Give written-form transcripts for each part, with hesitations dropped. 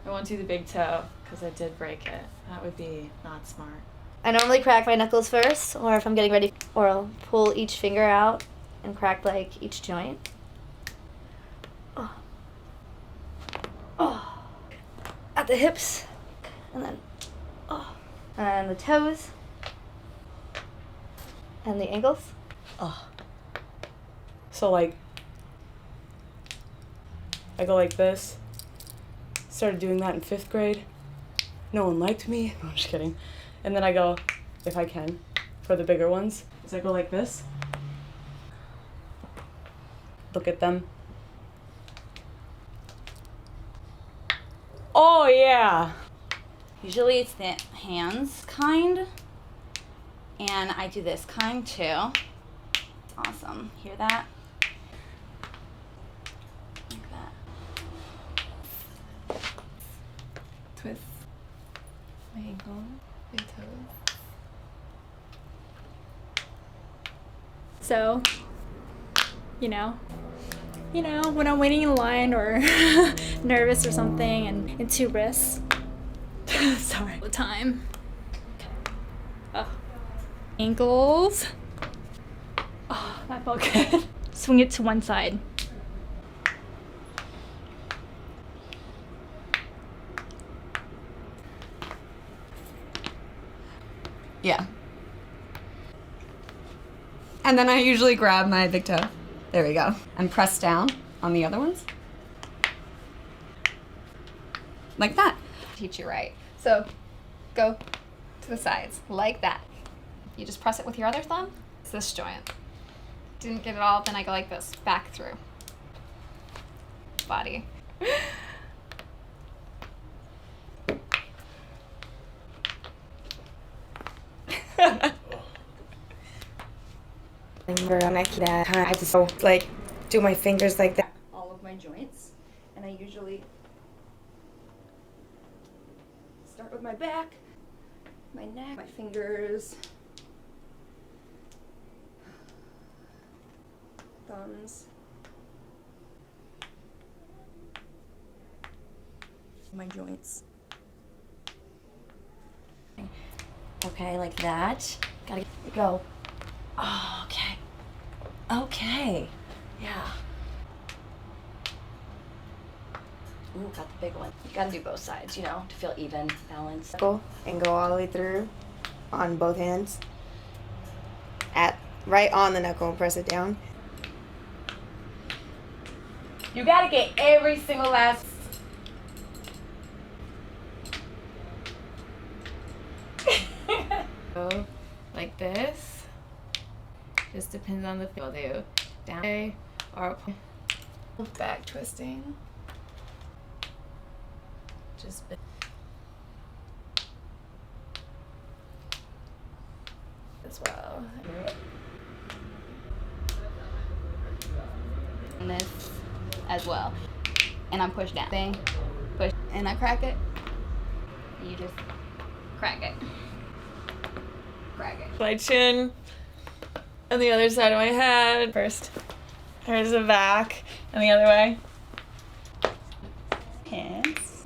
I won't do the big toe because I did break it. That would be not smart. I normally crack my knuckles first, or if I'm getting ready, or I'll pull each finger out and crack like each joint. Oh. Oh. At the hips, and then, oh. And the toes, and the ankles. Oh. So like, I go like this. Started doing that in 5th grade. No one liked me. No, I'm just kidding. And then I go, if I can, for the bigger ones, is I go like this. Look at them. Oh yeah! Usually it's the hands kind, and I do this kind too. Awesome. Hear that? Like that. Twist my ankle, my toes. So, you know, when I'm waiting in line or nervous or something and in 2 wrists, sorry, all the time. Oh. Ankles. Oh, that felt good. Swing it to one side. Yeah. And then I usually grab my big toe. There we go. And press down on the other ones. Like that. Teach you right. So go to the sides like that. You just press it with your other thumb. It's this joint. Didn't get it all, then I go like this, back through. Body. I have to like do my fingers like that. All of my joints, and I usually start with my back, my neck, my fingers, thumbs, my joints. Okay, like that. Gotta go. Oh, okay. Okay. Yeah. Ooh, got the big one. You gotta do both sides, you know, to feel even, balance. Go and go all the way through on both hands. Right on the knuckle and press it down. You gotta get every single last. Go like this. Just depends on the feel. Do down or back twisting. Just as well. And this as well. And I'm pushed down. Thing, push, and I crack it. You just crack it. Crack it. My chin and the other side of my head. First, here's the back and the other way. Hands,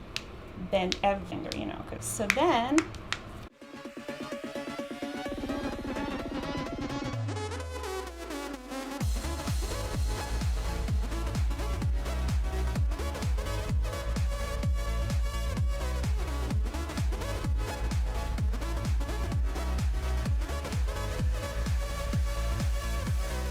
bend every finger, you know. So then